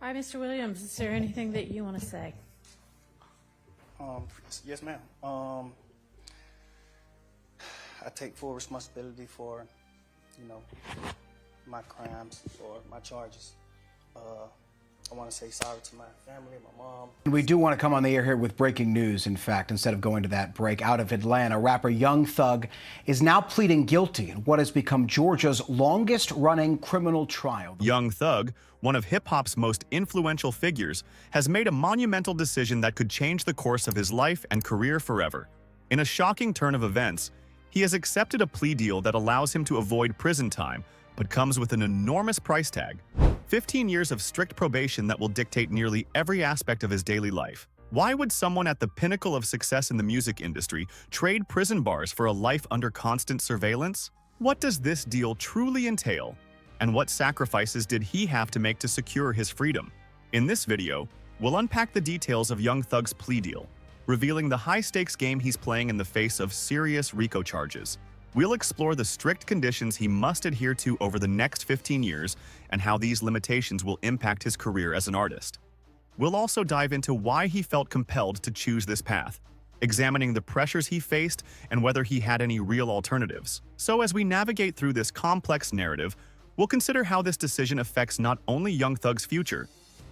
All right, Mr. Williams, is there anything that you want to say? Yes, ma'am. I take full responsibility for, my crimes or my charges. I want to say sorry to my family, my mom. We do want to come on the air here with breaking news, in fact, instead of going to that break. Out of Atlanta, rapper Young Thug is now pleading guilty in what has become Georgia's longest-running criminal trial. Young Thug, one of hip-hop's most influential figures, has made a monumental decision that could change the course of his life and career forever. In a shocking turn of events, he has accepted a plea deal that allows him to avoid prison time, but comes with an enormous price tag. 15 years of strict probation that will dictate nearly every aspect of his daily life. Why would someone at the pinnacle of success in the music industry trade prison bars for a life under constant surveillance? What does this deal truly entail? And what sacrifices did he have to make to secure his freedom? In this video, we'll unpack the details of Young Thug's plea deal, revealing the high-stakes game he's playing in the face of serious RICO charges. We'll explore the strict conditions he must adhere to over the next 15 years and how these limitations will impact his career as an artist. We'll also dive into why he felt compelled to choose this path, examining the pressures he faced and whether he had any real alternatives. So as we navigate through this complex narrative, we'll consider how this decision affects not only Young Thug's future,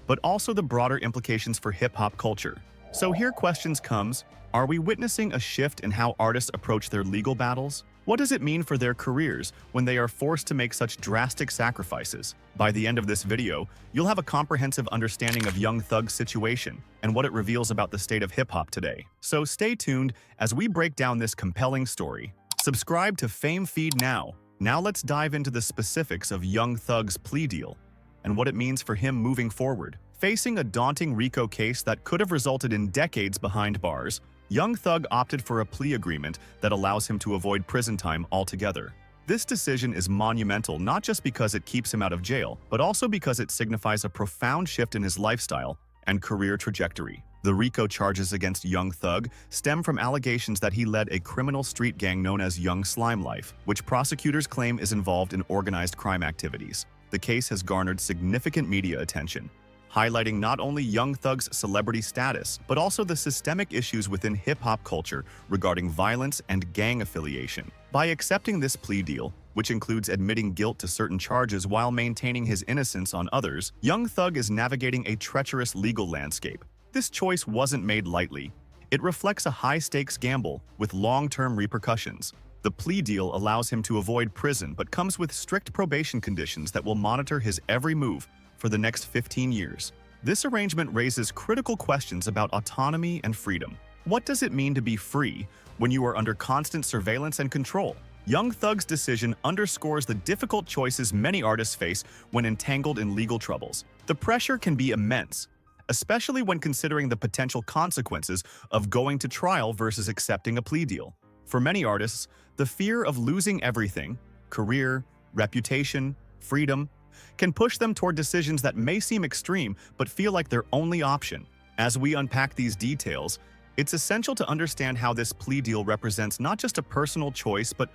but also the broader implications for hip-hop culture. So here questions comes, are we witnessing a shift in how artists approach their legal battles? What does it mean for their careers when they are forced to make such drastic sacrifices? By the end of this video, you'll have a comprehensive understanding of Young Thug's situation and what it reveals about the state of hip-hop today. So stay tuned as we break down this compelling story. Subscribe to FameFeed now. Now let's dive into the specifics of Young Thug's plea deal and what it means for him moving forward. Facing a daunting RICO case that could have resulted in decades behind bars, Young Thug opted for a plea agreement that allows him to avoid prison time altogether. This decision is monumental not just because it keeps him out of jail, but also because it signifies a profound shift in his lifestyle and career trajectory. The RICO charges against Young Thug stem from allegations that he led a criminal street gang known as Young Slime Life, which prosecutors claim is involved in organized crime activities. The case has garnered significant media attention, highlighting not only Young Thug's celebrity status, but also the systemic issues within hip-hop culture regarding violence and gang affiliation. By accepting this plea deal, which includes admitting guilt to certain charges while maintaining his innocence on others, Young Thug is navigating a treacherous legal landscape. This choice wasn't made lightly. It reflects a high-stakes gamble with long-term repercussions. The plea deal allows him to avoid prison but comes with strict probation conditions that will monitor his every move for the next 15 years. This arrangement raises critical questions about autonomy and freedom. What does it mean to be free when you are under constant surveillance and control? Young Thug's decision underscores the difficult choices many artists face when entangled in legal troubles. The pressure can be immense, especially when considering the potential consequences of going to trial versus accepting a plea deal. For many artists, the fear of losing everything, career, reputation, freedom, can push them toward decisions that may seem extreme but feel like their only option. As we unpack these details, it's essential to understand how this plea deal represents not just a personal choice but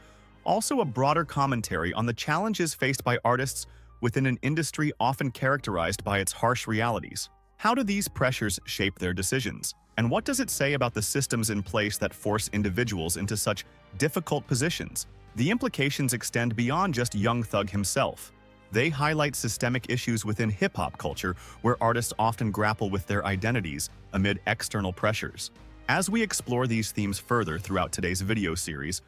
also a broader commentary on the challenges faced by artists within an industry often characterized by its harsh realities. How do these pressures shape their decisions? And what does it say about the systems in place that force individuals into such difficult positions? The implications extend beyond just Young Thug himself. They highlight systemic issues within hip-hop culture where artists often grapple with their identities amid external pressures. As we explore these themes further throughout today's video series,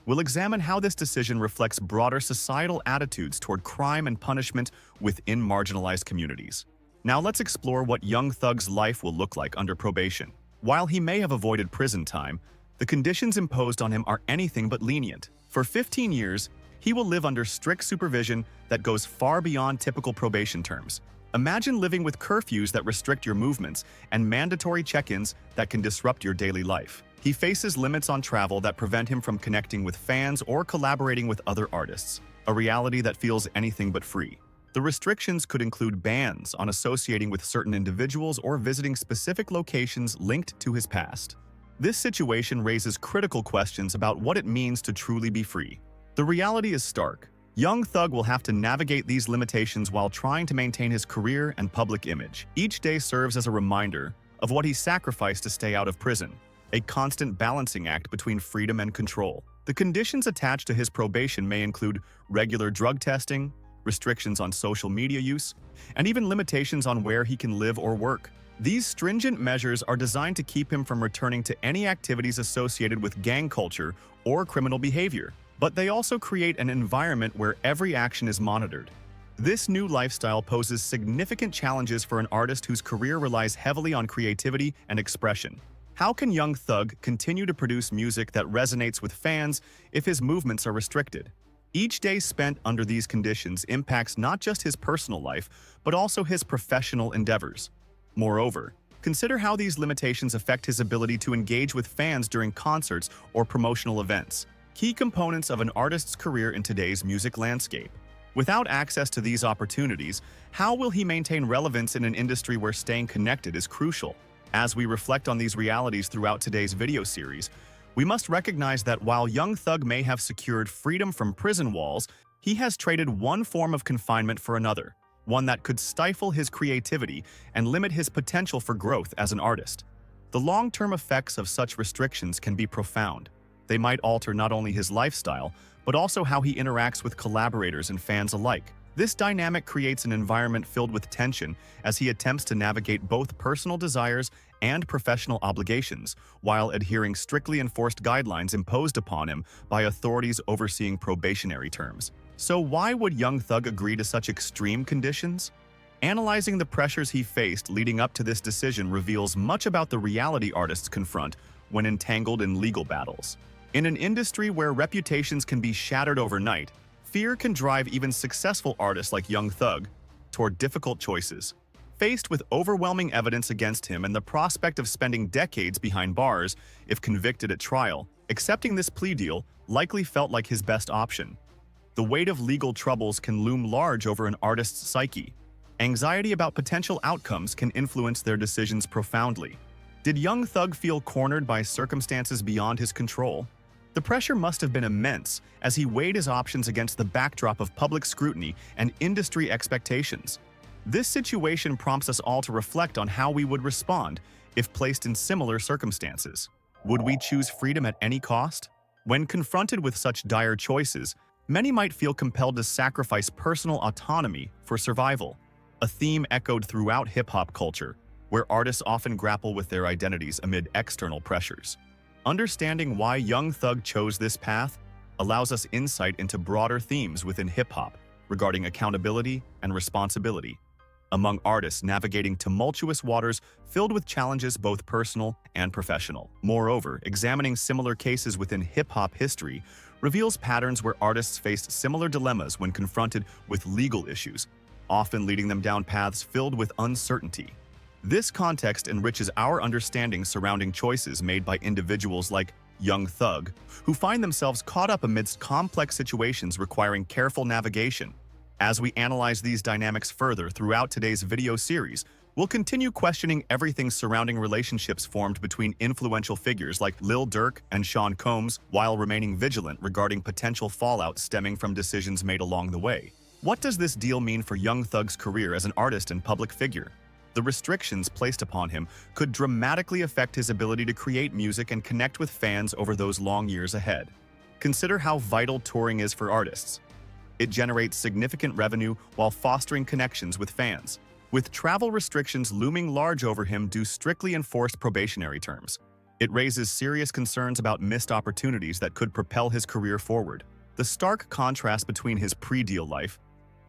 we'll examine how this decision reflects broader societal attitudes toward crime and punishment within marginalized communities. Now let's explore what Young Thug's life will look like under probation. While he may have avoided prison time, the conditions imposed on him are anything but lenient. For 15 years, he will live under strict supervision that goes far beyond typical probation terms. Imagine living with curfews that restrict your movements and mandatory check-ins that can disrupt your daily life. He faces limits on travel that prevent him from connecting with fans or collaborating with other artists, a reality that feels anything but free. The restrictions could include bans on associating with certain individuals or visiting specific locations linked to his past. This situation raises critical questions about what it means to truly be free. The reality is stark. Young Thug will have to navigate these limitations while trying to maintain his career and public image. Each day serves as a reminder of what he sacrificed to stay out of prison, a constant balancing act between freedom and control. The conditions attached to his probation may include regular drug testing, restrictions on social media use, and even limitations on where he can live or work. These stringent measures are designed to keep him from returning to any activities associated with gang culture or criminal behavior, but they also create an environment where every action is monitored. This new lifestyle poses significant challenges for an artist whose career relies heavily on creativity and expression. How can Young Thug continue to produce music that resonates with fans if his movements are restricted? Each day spent under these conditions impacts not just his personal life, but also his professional endeavors. Moreover, consider how these limitations affect his ability to engage with fans during concerts or promotional events, key components of an artist's career in today's music landscape. Without access to these opportunities, how will he maintain relevance in an industry where staying connected is crucial? As we reflect on these realities throughout today's video series, we must recognize that while Young Thug may have secured freedom from prison walls, he has traded one form of confinement for another, one that could stifle his creativity and limit his potential for growth as an artist. The long-term effects of such restrictions can be profound. They might alter not only his lifestyle, but also how he interacts with collaborators and fans alike. This dynamic creates an environment filled with tension as he attempts to navigate both personal desires and professional obligations, while adhering strictly enforced guidelines imposed upon him by authorities overseeing probationary terms. So why would Young Thug agree to such extreme conditions? Analyzing the pressures he faced leading up to this decision reveals much about the reality artists confront when entangled in legal battles. In an industry where reputations can be shattered overnight, fear can drive even successful artists like Young Thug toward difficult choices. Faced with overwhelming evidence against him and the prospect of spending decades behind bars if convicted at trial, accepting this plea deal likely felt like his best option. The weight of legal troubles can loom large over an artist's psyche. Anxiety about potential outcomes can influence their decisions profoundly. Did Young Thug feel cornered by circumstances beyond his control? The pressure must have been immense as he weighed his options against the backdrop of public scrutiny and industry expectations. This situation prompts us all to reflect on how we would respond if placed in similar circumstances. Would we choose freedom at any cost? When confronted with such dire choices, many might feel compelled to sacrifice personal autonomy for survival, a theme echoed throughout hip-hop culture, where artists often grapple with their identities amid external pressures. Understanding why Young Thug chose this path allows us insight into broader themes within hip-hop regarding accountability and responsibility among artists navigating tumultuous waters filled with challenges both personal and professional. Moreover, examining similar cases within hip-hop history reveals patterns where artists faced similar dilemmas when confronted with legal issues, often leading them down paths filled with uncertainty. This context enriches our understanding surrounding choices made by individuals like Young Thug, who find themselves caught up amidst complex situations requiring careful navigation. As we analyze these dynamics further throughout today's video series, we'll continue questioning everything surrounding relationships formed between influential figures like Lil Durk and Sean Combs, while remaining vigilant regarding potential fallout stemming from decisions made along the way. What does this deal mean for Young Thug's career as an artist and public figure? The restrictions placed upon him could dramatically affect his ability to create music and connect with fans over those long years ahead. Consider how vital touring is for artists. It generates significant revenue while fostering connections with fans. With travel restrictions looming large over him due strictly enforced probationary terms, it raises serious concerns about missed opportunities that could propel his career forward. The stark contrast between his pre-deal life,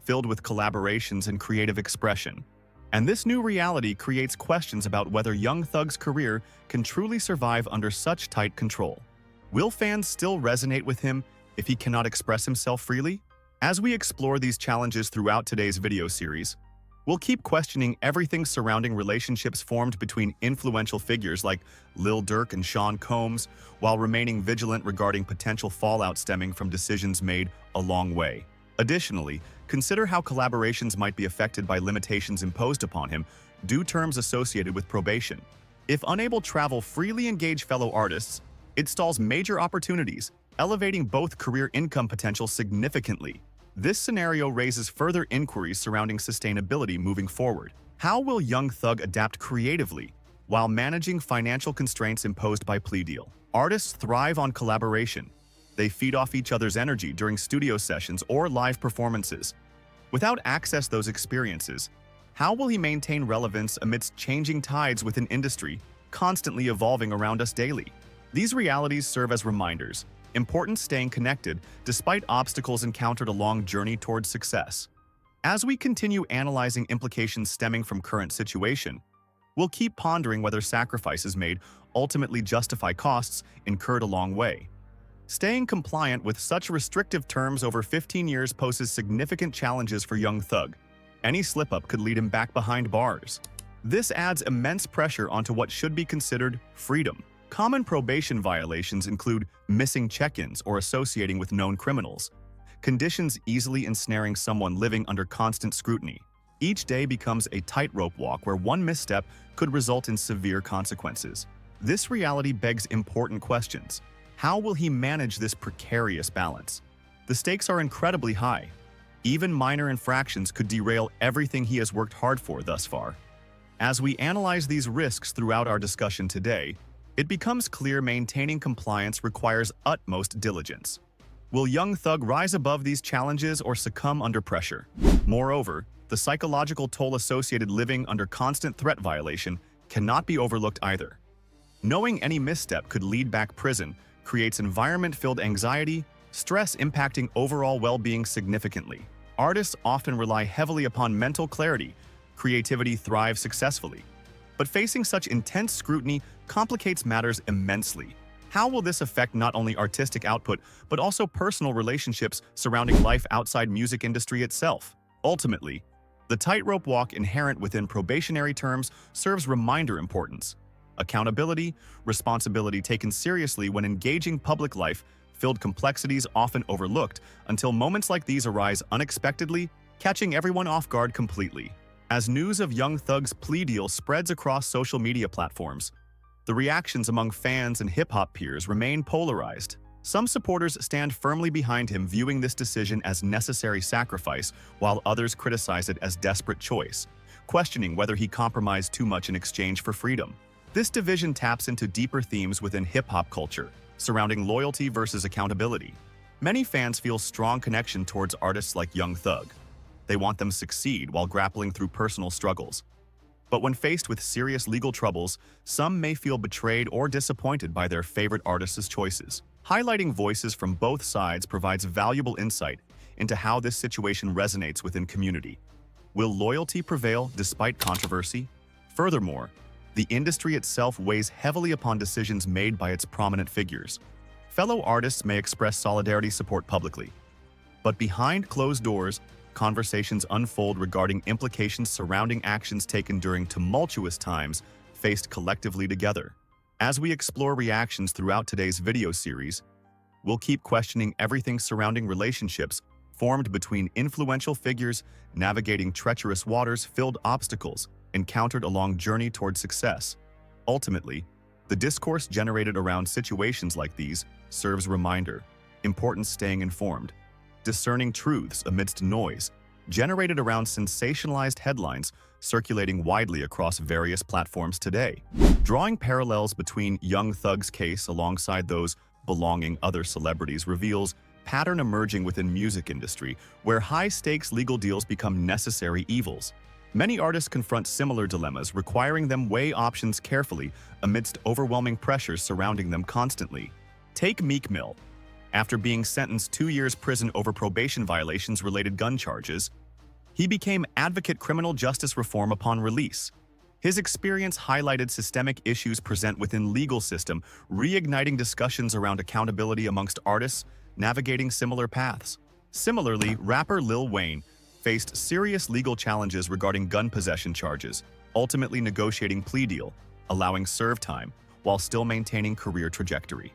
filled with collaborations and creative expression, and this new reality creates questions about whether Young Thug's career can truly survive under such tight control. Will fans still resonate with him if he cannot express himself freely? As we explore these challenges throughout today's video series, we'll keep questioning everything surrounding relationships formed between influential figures like Lil Durk and Sean Combs, while remaining vigilant regarding potential fallout stemming from decisions made along the way. Additionally, consider how collaborations might be affected by limitations imposed upon him due terms associated with probation. If unable to travel freely engage fellow artists, it stalls major opportunities, elevating both career income potential significantly. This scenario raises further inquiries surrounding sustainability moving forward. How will Young Thug adapt creatively while managing financial constraints imposed by plea deal? Artists thrive on collaboration. They feed off each other's energy during studio sessions or live performances. Without access to those experiences, how will he maintain relevance amidst changing tides within industry, constantly evolving around us daily? These realities serve as reminders, important staying connected despite obstacles encountered along journey towards success. As we continue analyzing implications stemming from current situation, we'll keep pondering whether sacrifices made ultimately justify costs incurred along way. Staying compliant with such restrictive terms over 15 years poses significant challenges for Young Thug. Any slip-up could lead him back behind bars. This adds immense pressure onto what should be considered freedom. Common probation violations include missing check-ins or associating with known criminals, conditions easily ensnaring someone living under constant scrutiny. Each day becomes a tightrope walk where one misstep could result in severe consequences. This reality begs important questions. How will he manage this precarious balance? The stakes are incredibly high. Even minor infractions could derail everything he has worked hard for thus far. As we analyze these risks throughout our discussion today, it becomes clear maintaining compliance requires utmost diligence. Will Young Thug rise above these challenges or succumb under pressure? Moreover, the psychological toll associated living under constant threat violation cannot be overlooked either. Knowing any misstep could lead back prison creates environment-filled anxiety, stress impacting overall well-being significantly. Artists often rely heavily upon mental clarity. Creativity thrives successfully. But facing such intense scrutiny complicates matters immensely. How will this affect not only artistic output, but also personal relationships surrounding life outside music industry itself? Ultimately, the tightrope walk inherent within probationary terms serves reminder importance. Accountability, responsibility taken seriously when engaging public life, filled complexities often overlooked until moments like these arise unexpectedly, catching everyone off guard completely. As news of Young Thug's plea deal spreads across social media platforms, the reactions among fans and hip-hop peers remain polarized. Some supporters stand firmly behind him, viewing this decision as necessary sacrifice, while others criticize it as desperate choice, questioning whether he compromised too much in exchange for freedom. This division taps into deeper themes within hip-hop culture, surrounding loyalty versus accountability. Many fans feel strong connection towards artists like Young Thug. They want them to succeed while grappling through personal struggles. But when faced with serious legal troubles, some may feel betrayed or disappointed by their favorite artist's choices. Highlighting voices from both sides provides valuable insight into how this situation resonates within community. Will loyalty prevail despite controversy? Furthermore, the industry itself weighs heavily upon decisions made by its prominent figures. Fellow artists may express solidarity support publicly, but behind closed doors, conversations unfold regarding implications surrounding actions taken during tumultuous times faced collectively together. As we explore reactions throughout today's video series, we'll keep questioning everything surrounding relationships formed between influential figures, navigating treacherous waters filled obstacles encountered along journey toward success. Ultimately, the discourse generated around situations like these serves reminder, important staying informed, discerning truths amidst noise, generated around sensationalized headlines circulating widely across various platforms today. Drawing parallels between Young Thug's case alongside those belonging other celebrities reveals pattern emerging within music industry where high-stakes legal deals become necessary evils. Many artists confront similar dilemmas, requiring them weigh options carefully amidst overwhelming pressures surrounding them constantly. Take Meek Mill. After being sentenced 2 years prison over probation violations related gun charges, he became advocate criminal justice reform upon release. His experience highlighted systemic issues present within legal system, reigniting discussions around accountability amongst artists navigating similar paths. Similarly, rapper Lil Wayne faced serious legal challenges regarding gun possession charges, ultimately negotiating plea deal, allowing serve time, while still maintaining career trajectory.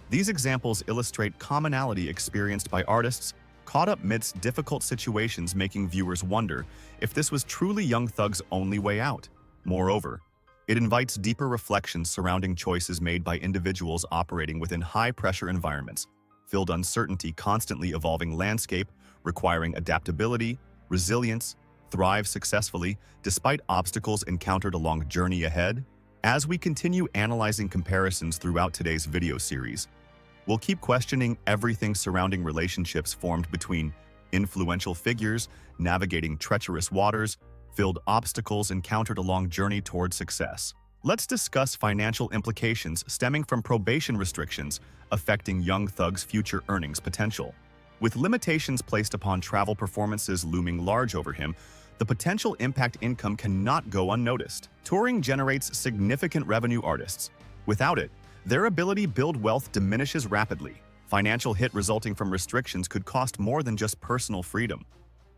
These examples illustrate commonality experienced by artists caught up amidst difficult situations, making viewers wonder if this was truly Young Thug's only way out. Moreover, it invites deeper reflections surrounding choices made by individuals operating within high-pressure environments, filled uncertainty, constantly evolving landscape, requiring adaptability, resilience, thrive successfully despite obstacles encountered along journey ahead? As we continue analyzing comparisons throughout today's video series, we'll keep questioning everything surrounding relationships formed between influential figures, navigating treacherous waters, filled obstacles encountered along journey toward success. Let's discuss financial implications stemming from probation restrictions affecting young Thug's future earnings potential. With limitations placed upon travel performances looming large over him, the potential impact income cannot go unnoticed. Touring generates significant revenue artists. Without it, their ability to build wealth diminishes rapidly. Financial hit resulting from restrictions could cost more than just personal freedom.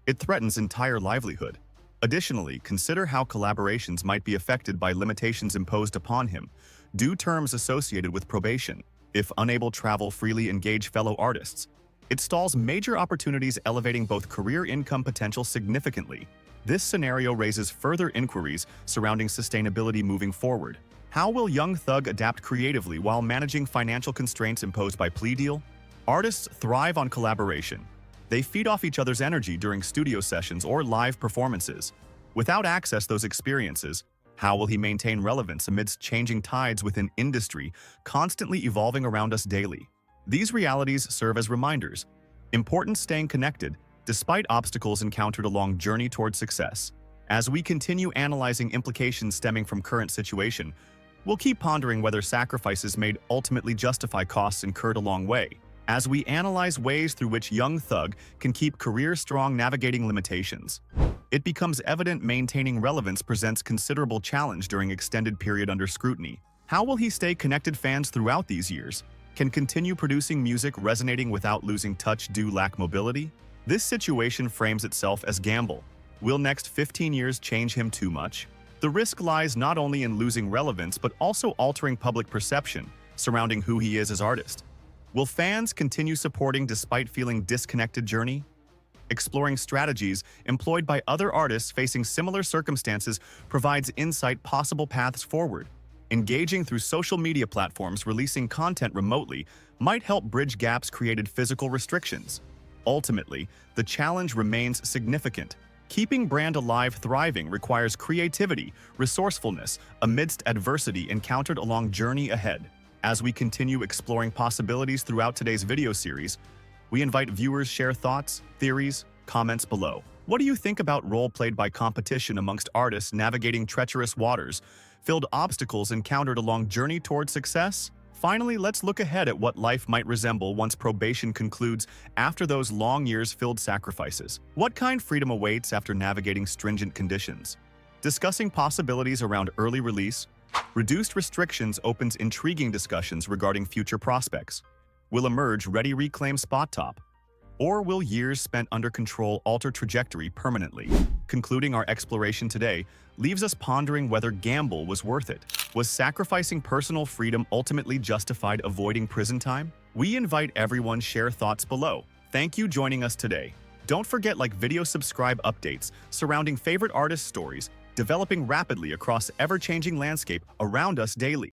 It threatens entire livelihood. Additionally, consider how collaborations might be affected by limitations imposed upon him, due terms associated with probation. If unable to travel freely engage fellow artists, it stalls major opportunities, elevating both career income potential significantly. This scenario raises further inquiries surrounding sustainability moving forward. How will young Thug adapt creatively while managing financial constraints imposed by plea deal? Artists thrive on collaboration. They feed off each other's energy during studio sessions or live performances. Without access to those experiences, how will he maintain relevance amidst changing tides within industry, constantly evolving around us daily? These realities serve as reminders. Important staying connected, despite obstacles encountered along journey toward success. As we continue analyzing implications stemming from current situation, we'll keep pondering whether sacrifices made ultimately justify costs incurred along way. As we analyze ways through which young Thug can keep career strong navigating limitations, it becomes evident maintaining relevance presents considerable challenge during extended period under scrutiny. How will he stay connected fans throughout these years? Can continue producing music resonating without losing touch due lack mobility? This situation frames itself as gamble. Will next 15 years change him too much? The risk lies not only in losing relevance but also altering public perception surrounding who he is as artist. Will fans continue supporting despite feeling disconnected journey? Exploring strategies employed by other artists facing similar circumstances provides insight possible paths forward. Engaging through social media platforms releasing content remotely might help bridge gaps created physical restrictions. Ultimately, the challenge remains significant. Keeping brand alive thriving requires creativity, resourcefulness amidst adversity encountered along journey ahead. As we continue exploring possibilities throughout today's video series, we invite viewers share thoughts, theories, comments below. What do you think about role played by competition amongst artists navigating treacherous waters, filled obstacles encountered along journey toward success? Finally, let's look ahead at what life might resemble once probation concludes after those long years filled sacrifices. What kind freedom awaits after navigating stringent conditions? Discussing possibilities around early release, reduced restrictions opens intriguing discussions regarding future prospects. Will emerge ready reclaim spot top? Or will years spent under control alter trajectory permanently? Concluding our exploration today leaves us pondering whether gamble was worth it. Was sacrificing personal freedom ultimately justified avoiding prison time? We invite everyone share thoughts below. Thank you joining us today. Don't forget like video subscribe updates surrounding favorite artist stories developing rapidly across ever-changing landscape around us daily.